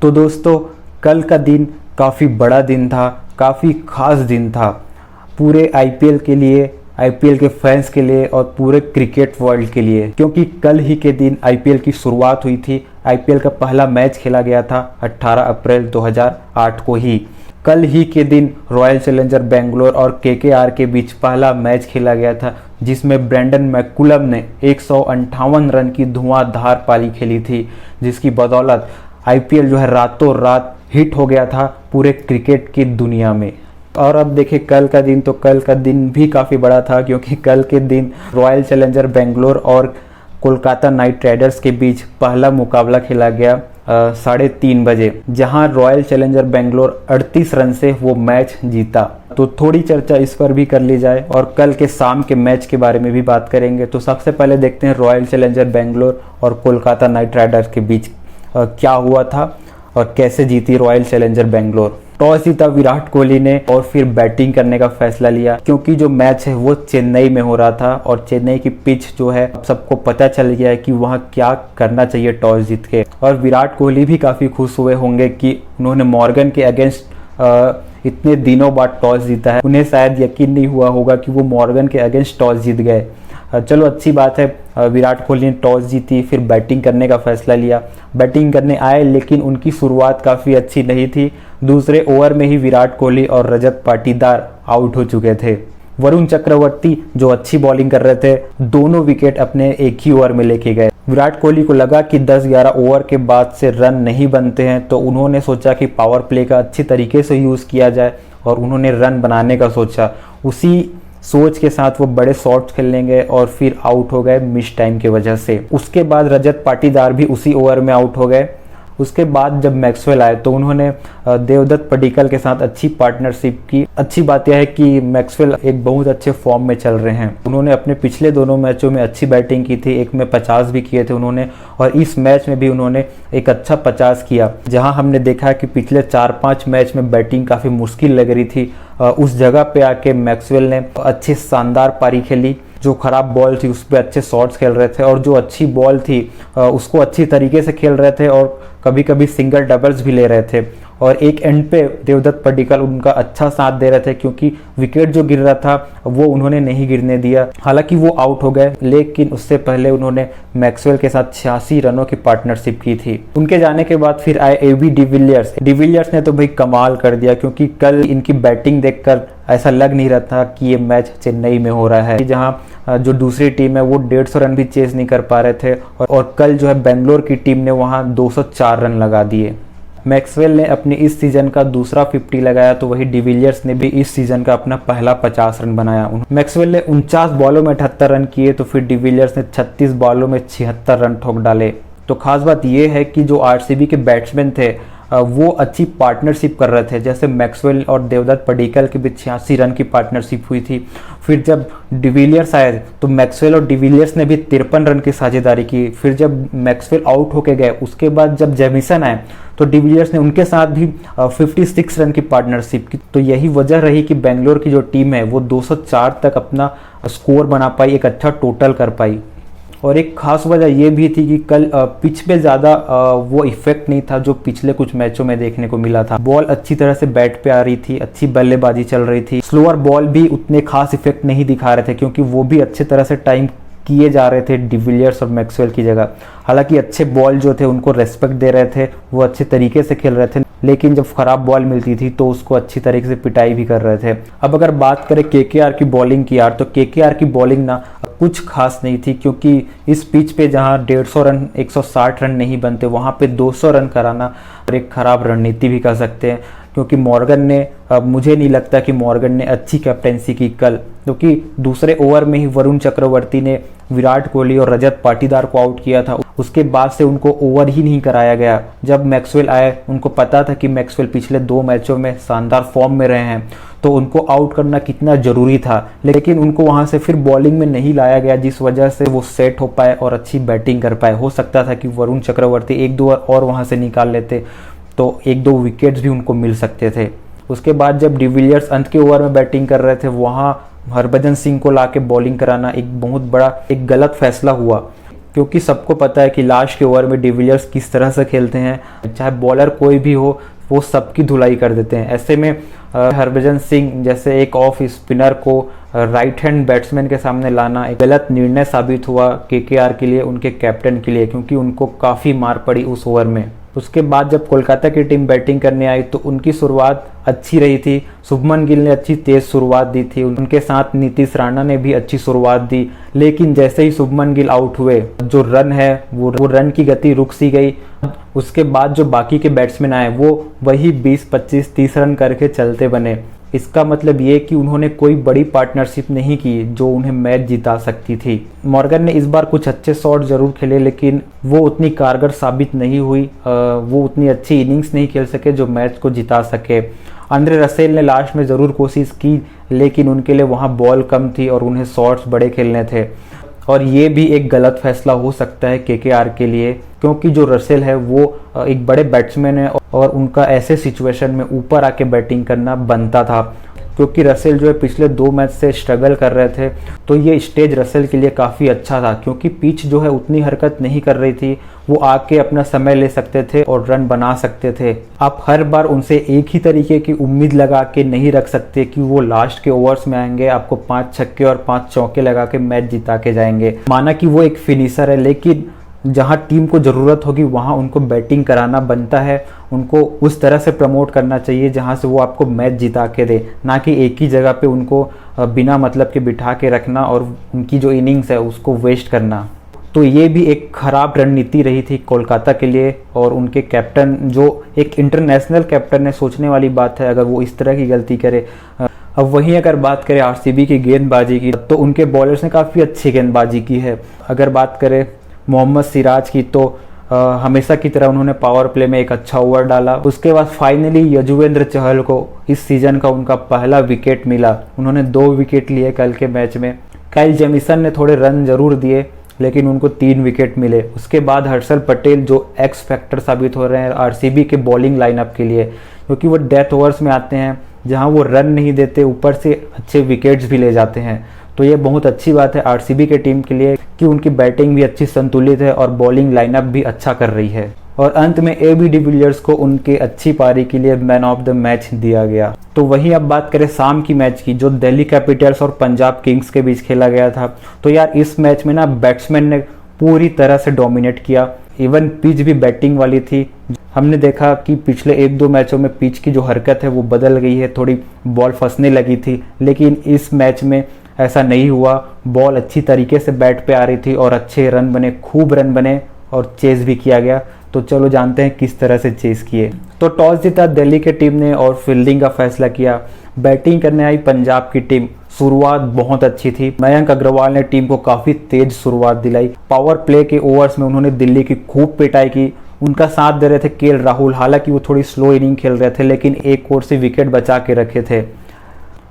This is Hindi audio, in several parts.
तो दोस्तों, कल का दिन काफ़ी बड़ा दिन था, काफ़ी ख़ास दिन था पूरे आईपीएल के लिए, आईपीएल के फैंस के लिए और पूरे क्रिकेट वर्ल्ड के लिए, क्योंकि कल ही के दिन आईपीएल की शुरुआत हुई थी। आईपीएल का पहला मैच खेला गया था 18 अप्रैल 2008 को ही। कल ही के दिन रॉयल चैलेंजर बेंगलोर और केकेआर के बीच पहला मैच खेला गया था, जिसमें ब्रेंडन मैकुलम ने 158 रन की धुआंधार पारी खेली थी, जिसकी बदौलत आईपीएल जो है रातों रात हिट हो गया था पूरे क्रिकेट की दुनिया में। और अब देखिए कल का दिन, तो कल का दिन भी काफ़ी बड़ा था, क्योंकि कल के दिन रॉयल चैलेंजर बेंगलोर और कोलकाता नाइट राइडर्स के बीच पहला मुकाबला खेला गया 3:30 बजे, जहां रॉयल चैलेंजर बेंगलोर 38 रन से वो मैच जीता। तो थोड़ी चर्चा इस पर भी कर ली जाए और कल के शाम के मैच के बारे में भी बात करेंगे। तो सबसे पहले देखते हैं रॉयल चैलेंजर बेंगलोर और कोलकाता नाइट राइडर्स के बीच क्या हुआ था और कैसे जीती रॉयल चैलेंजर बेंगलोर। टॉस जीता विराट कोहली ने और फिर बैटिंग करने का फैसला लिया, क्योंकि जो मैच है वो चेन्नई में हो रहा था और चेन्नई की पिच जो है सबको पता चल गया है कि वहाँ क्या करना चाहिए टॉस जीत के। और विराट कोहली भी काफ़ी खुश हुए होंगे कि उन्होंने मॉर्गन के अगेंस्ट इतने दिनों बाद टॉस जीता है। उन्हें शायद यकीन नहीं हुआ होगा कि वो मॉर्गन के अगेंस्ट टॉस जीत गए। चलो अच्छी बात है, विराट कोहली ने टॉस जीती, फिर बैटिंग करने का फैसला लिया। बैटिंग करने आए, लेकिन उनकी शुरुआत काफ़ी अच्छी नहीं थी। दूसरे ओवर में ही विराट कोहली और रजत पाटीदार आउट हो चुके थे। वरुण चक्रवर्ती जो अच्छी बॉलिंग कर रहे थे, दोनों विकेट अपने एक ही ओवर में लेके गए। विराट कोहली को लगा कि 10-11 ओवर के बाद से रन नहीं बनते हैं, तो उन्होंने सोचा कि पावर प्ले का अच्छी तरीके से यूज़ किया जाए और उन्होंने रन बनाने का सोचा। उसी सोच के साथ वो बड़े शॉट्स खेलेंगे और फिर आउट हो गए मिस टाइम की वजह से। उसके बाद रजत पाटीदार भी उसी ओवर में आउट हो गए। उसके बाद जब मैक्सवेल आए तो उन्होंने देवदत्त पडिक्कल के साथ अच्छी पार्टनरशिप की। अच्छी बात यह है कि मैक्सवेल एक बहुत अच्छे फॉर्म में चल रहे हैं। उन्होंने अपने पिछले दोनों मैचों में अच्छी बैटिंग की थी, एक में 50 भी किए थे उन्होंने, और इस मैच में भी उन्होंने एक अच्छा 50 किया। जहां हमने देखा कि पिछले 4-5 मैच में बैटिंग काफ़ी मुश्किल लग रही थी, उस जगह पे आके मैक्सवेल ने अच्छी शानदार पारी खेली। जो खराब बॉल थी उस पर अच्छे शॉट्स खेल रहे थे, और जो अच्छी बॉल थी उसको अच्छी तरीके से खेल रहे थे और कभी कभी सिंगल डबल्स भी ले रहे थे। और एक एंड पे देवदत्त पडिक्कल उनका अच्छा साथ दे रहे थे, क्योंकि विकेट जो गिर रहा था वो उन्होंने नहीं गिरने दिया। हालांकि वो आउट हो गए, लेकिन उससे पहले उन्होंने मैक्सवेल के साथ 86 रनों की पार्टनरशिप की थी। उनके जाने के बाद फिर आए एबी डिविलियर्स। डिविलियर्स ने तो भाई कमाल कर दिया, क्योंकि कल इनकी बैटिंग देखकर ऐसा लग नहीं रहा था कि ये मैच चेन्नई में हो रहा है, जहां जो दूसरी टीम है वो 150 रन भी चेज नहीं कर पा रहे थे, और कल जो है बेंगलोर की टीम ने वहां 204 रन लगा दिए। मैक्सवेल ने अपने इस सीजन का दूसरा 50 लगाया, तो वही डिविलियर्स ने भी इस सीजन का अपना पहला 50 रन बनाया। मैक्सवेल ने 49 बॉलों में 78 रन किए, तो फिर डिविलियर्स ने 36 बॉलों में 76 रन ठोक डाले। तो खास बात यह है कि जो आरसीबी के बैट्समैन थे वो अच्छी पार्टनरशिप कर रहे थे। जैसे मैक्सवेल और देवदत्त पडिक्कल के बीच 86 रन की पार्टनरशिप हुई थी। फिर जब डिविलियर्स आए तो मैक्सवेल और डिविलियर्स ने भी 53 रन की साझेदारी की। फिर जब मैक्सवेल आउट होके गए, उसके बाद जब जेमिसन आए तो डिविलियर्स ने उनके साथ भी 56 रन की पार्टनरशिप की। तो यही वजह रही कि बेंगलोर की जो टीम है वो 204 तक अपना स्कोर बना पाई, एक अच्छा टोटल कर पाई। और एक खास वजह यह भी थी कि कल पिच पे ज़्यादा वो इफेक्ट नहीं था जो पिछले कुछ मैचों में देखने को मिला था। बॉल अच्छी तरह से बैट पे आ रही थी, अच्छी बल्लेबाजी चल रही थी। स्लोअर बॉल भी उतने खास इफेक्ट नहीं दिखा रहे थे, क्योंकि वो भी अच्छे तरह से टाइम किए जा रहे थे डिविलियर्स और मैक्सवेल की जगह। हालांकि अच्छे बॉल जो थे उनको रेस्पेक्ट दे रहे थे, वो अच्छे तरीके से खेल रहे थे, लेकिन जब खराब बॉल मिलती थी तो उसको अच्छी तरीके से पिटाई भी कर रहे थे। अब अगर बात करें केकेआर की बॉलिंग की यार, तो केकेआर की बॉलिंग ना कुछ खास नहीं थी, क्योंकि इस पिच पे जहां 150 रन 160 रन नहीं बनते, वहां पे 200 रन कराना एक खराब रणनीति भी कह सकते हैं। क्योंकि मॉर्गन ने, मुझे नहीं लगता कि मॉर्गन ने अच्छी कैप्टेंसी की कल, क्योंकि दूसरे ओवर में ही वरुण चक्रवर्ती ने विराट कोहली और रजत पाटीदार को आउट किया था। उसके बाद से उनको ओवर ही नहीं कराया गया। जब मैक्सवेल आए, उनको पता था कि मैक्सवेल पिछले 2 मैचों में शानदार फॉर्म में रहे हैं, तो उनको आउट करना कितना ज़रूरी था, लेकिन उनको वहां से फिर बॉलिंग में नहीं लाया गया, जिस वजह से वो सेट हो पाए और अच्छी बैटिंग कर पाए। हो सकता था कि वरुण चक्रवर्ती 1-2 और वहां से निकाल लेते तो 1-2 विकेट्स भी उनको मिल सकते थे। उसके बाद जब डिविलियर्स अंत के ओवर में बैटिंग कर रहे थे, वहां हरभजन सिंह को लाके बॉलिंग कराना एक बहुत बड़ा एक गलत फैसला हुआ। क्योंकि सबको पता है कि लास्ट के ओवर में डिविलियर्स किस तरह से खेलते हैं, चाहे बॉलर कोई भी हो वो सबकी धुलाई कर देते हैं। ऐसे में हरभजन सिंह जैसे एक ऑफ स्पिनर को राइट हैंड बैट्समैन के सामने लाना एक गलत निर्णय साबित हुआ केकेआर के लिए, उनके कैप्टन के लिए, क्योंकि उनको काफ़ी मार पड़ी उस ओवर में। उसके बाद जब कोलकाता की टीम बैटिंग करने आई तो उनकी शुरुआत अच्छी रही थी। शुभमन गिल ने अच्छी तेज शुरुआत दी थी, उनके साथ नीतीश राणा ने भी अच्छी शुरुआत दी, लेकिन जैसे ही शुभमन गिल आउट हुए जो रन है वो रन की गति रुक सी गई। उसके बाद जो बाकी के बैट्समैन आए वो वही 20, 25, 30 रन करके चलते बने। इसका मतलब ये कि उन्होंने कोई बड़ी पार्टनरशिप नहीं की जो उन्हें मैच जिता सकती थी। मॉर्गन ने इस बार कुछ अच्छे शॉट जरूर खेले, लेकिन वो उतनी कारगर साबित नहीं हुई, वो उतनी अच्छी इनिंग्स नहीं खेल सके जो मैच को जिता सके। आंद्रे रसेल ने लास्ट में ज़रूर कोशिश की, लेकिन उनके लिए वहाँ बॉल कम थी और उन्हें शॉट्स बड़े खेलने थे, और ये भी एक गलत फैसला हो सकता है केकेआर के लिए, क्योंकि जो रसेल है वो एक बड़े बैट्समैन है और उनका ऐसे सिचुएशन में ऊपर आके बैटिंग करना बनता था, क्योंकि रसेल जो है पिछले 2 मैच से स्ट्रगल कर रहे थे। तो ये स्टेज रसेल के लिए काफ़ी अच्छा था, क्योंकि पिच जो है उतनी हरकत नहीं कर रही थी, वो आके अपना समय ले सकते थे और रन बना सकते थे। आप हर बार उनसे एक ही तरीके की उम्मीद लगा के नहीं रख सकते कि वो लास्ट के ओवर्स में आएंगे, आपको 5 छक्के और 5 चौके लगा के मैच जिता के जाएंगे। माना कि वो एक फिनिशर है, लेकिन जहां टीम को ज़रूरत होगी वहां उनको बैटिंग कराना बनता है, उनको उस तरह से प्रमोट करना चाहिए जहां से वो आपको मैच जिता के दे, ना कि एक ही जगह पे उनको बिना मतलब के बिठा के रखना और उनकी जो इनिंग्स है उसको वेस्ट करना। तो ये भी एक ख़राब रणनीति रही थी कोलकाता के लिए, और उनके कैप्टन जो एक इंटरनेशनल कैप्टन है, सोचने वाली बात है अगर वो इस तरह की गलती करे। अब वहीं अगर बात करें आरसीबी की गेंदबाजी की, तो उनके बॉलर्स ने काफ़ी अच्छी गेंदबाजी की है। अगर बात करें मोहम्मद सिराज की, तो हमेशा की तरह उन्होंने पावर प्ले में एक अच्छा ओवर डाला। उसके बाद फाइनली यजुवेंद्र चहल को इस सीज़न का उनका पहला विकेट मिला, उन्होंने 2 विकेट लिए कल के मैच में। काइल जेमिसन ने थोड़े रन जरूर दिए, लेकिन उनको 3 विकेट मिले। उसके बाद हर्षल पटेल जो एक्स फैक्टर साबित हो रहे हैं आरसीबी के बॉलिंग लाइनअप के लिए, क्योंकि वो डेथ ओवर्स में आते हैं जहां वो रन नहीं देते, ऊपर से अच्छे विकेट्स भी ले जाते हैं। तो ये बहुत अच्छी बात है आरसीबी के टीम के लिए कि उनकी बैटिंग भी अच्छी संतुलित है और बॉलिंग लाइनअप भी अच्छा कर रही है। और अंत में एबी डिविलियर्स को उनके अच्छी पारी के लिए मैन ऑफ द मैच दिया गया। तो वहीं अब बात करें शाम की मैच की, जो दिल्ली कैपिटल्स और पंजाब किंग्स के बीच खेला गया था, तो यार इस मैच में ना बैट्समैन ने पूरी तरह से डोमिनेट किया। इवन पिच भी बैटिंग वाली थी। हमने देखा कि पिछले 1-2 मैचों में पिच की जो हरकत है वो बदल गई है, थोड़ी बॉल फंसने लगी थी, लेकिन इस मैच में ऐसा नहीं हुआ। बॉल अच्छी तरीके से बैट पे आ रही थी और अच्छे रन बने, खूब रन बने और चेस भी किया गया। तो चलो जानते हैं किस तरह से चेस किए। तो टॉस जीता दिल्ली की टीम ने और फील्डिंग का फैसला किया। बैटिंग करने आई पंजाब की टीम। शुरुआत बहुत अच्छी थी, मयंक अग्रवाल ने टीम को काफ़ी तेज शुरुआत दिलाई। पावर प्ले के ओवर्स में उन्होंने दिल्ली की खूब पिटाई की। उनका साथ दे रहे थे केएल राहुल, हालांकि वो थोड़ी स्लो इनिंग खेल रहे थे, लेकिन एक ओर से विकेट बचा के रखे थे।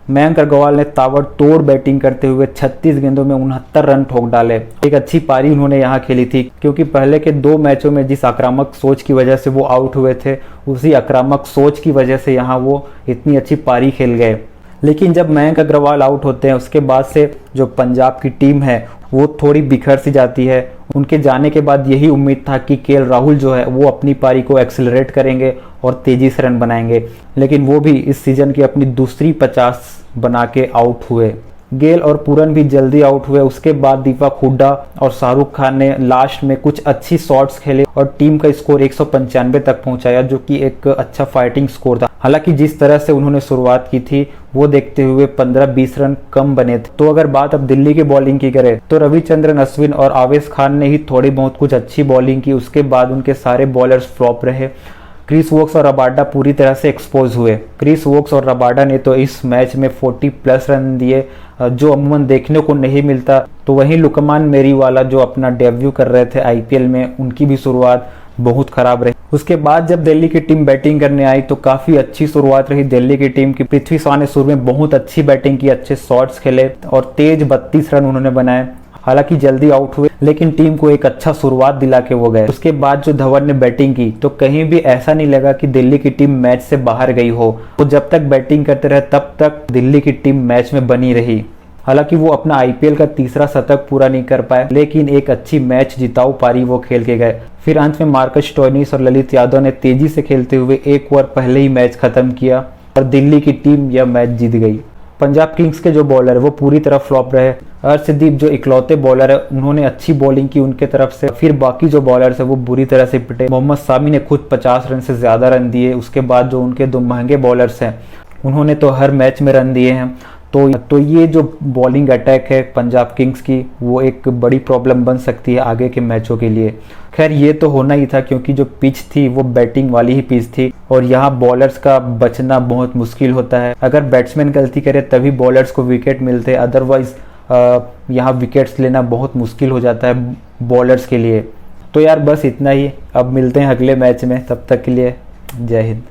मयंक अग्रवाल ने ताबड़तोड़ बैटिंग करते हुए 36 गेंदों में 69 रन ठोक डाले। एक अच्छी पारी उन्होंने यहाँ खेली थी, क्योंकि पहले के 2 मैचों में जिस आक्रामक सोच की वजह से वो आउट हुए थे, उसी आक्रामक सोच की वजह से यहाँ वो इतनी अच्छी पारी खेल गए। लेकिन जब मयंक अग्रवाल आउट होते हैं उसके बाद से जो पंजाब की टीम है वो थोड़ी बिखर सी जाती है। उनके जाने के बाद यही उम्मीद था कि केएल राहुल जो है वो अपनी पारी को एक्सेलरेट करेंगे और तेजी से रन बनाएंगे, लेकिन वो भी इस सीजन की अपनी दूसरी 50 बना के आउट हुए। गेल और पूरन भी जल्दी आउट हुए। उसके बाद दीपक हुड्डा और शाहरुख खान ने लास्ट में कुछ अच्छी शॉट्स खेले और टीम का स्कोर 195 तक पहुंचाया, जो कि एक अच्छा फाइटिंग स्कोर था। हालांकि जिस तरह से उन्होंने शुरुआत की थी वो देखते हुए 15-20 रन कम बने थे। तो अगर बात अब दिल्ली की बॉलिंग की करें तो रविचंद्रन अश्विन और आवेश खान ने ही थोड़ी बहुत कुछ अच्छी बॉलिंग की। उसके बाद उनके सारे बॉलर्स फ्लॉप रहे। क्रिस वोक्स और रबाडा पूरी तरह से एक्सपोज हुए। क्रिस वोक्स और रबाडा ने तो इस मैच में 40+ रन दिए, जो अमूमन देखने को नहीं मिलता। तो वहीं लुकमान मेरीवाला जो अपना डेब्यू कर रहे थे आईपीएल में, उनकी भी शुरुआत बहुत खराब रही। उसके बाद जब दिल्ली की टीम बैटिंग करने आई तो काफ़ी अच्छी शुरुआत रही दिल्ली की टीम की। पृथ्वी शॉ ने शुरू में बहुत अच्छी बैटिंग की, अच्छे शॉट्स खेले और तेज 32 रन उन्होंने बनाए। हालांकि जल्दी आउट हुए, लेकिन टीम को एक अच्छा शुरुआत दिला के वो गए। उसके बाद जो धवन ने बैटिंग की तो कहीं भी ऐसा नहीं लगा कि दिल्ली की टीम मैच से बाहर गई हो। तो जब तक बैटिंग करते रहे तब तक दिल्ली की टीम मैच में बनी रही। हालांकि वो अपना आईपीएल का तीसरा शतक पूरा नहीं कर पाए, लेकिन एक अच्छी मैच जिताऊ पारी वो खेल के गए। फिर अंत में मार्कस स्टोइनिस और ललित यादव ने तेजी से खेलते हुए एक ओवर पहले ही मैच खत्म किया और दिल्ली की टीम यह मैच जीत गई। पंजाब किंग्स के जो बॉलर है वो पूरी तरह फ्लॉप रहे। अर्शदीप जो इकलौते बॉलर है उन्होंने अच्छी बॉलिंग की उनके तरफ से, फिर बाकी जो बॉलर्स है वो बुरी तरह से पिटे। मोहम्मद सामी ने खुद 50 रन से ज़्यादा रन दिए। उसके बाद जो उनके दो महंगे बॉलर्स हैं उन्होंने तो हर मैच में रन दिए हैं। तो ये जो बॉलिंग अटैक है पंजाब किंग्स की वो एक बड़ी प्रॉब्लम बन सकती है आगे के मैचों के लिए। खैर ये तो होना ही था क्योंकि जो पिच थी वो बैटिंग वाली ही पिच थी और यहाँ बॉलर्स का बचना बहुत मुश्किल होता है। अगर बैट्समैन गलती करे तभी बॉलर्स को विकेट मिलते हैं, अदरवाइज यहाँ विकेट्स लेना बहुत मुश्किल हो जाता है बॉलर्स के लिए। तो यार बस इतना ही, अब मिलते हैं अगले मैच में, तब तक के लिए जय हिंद।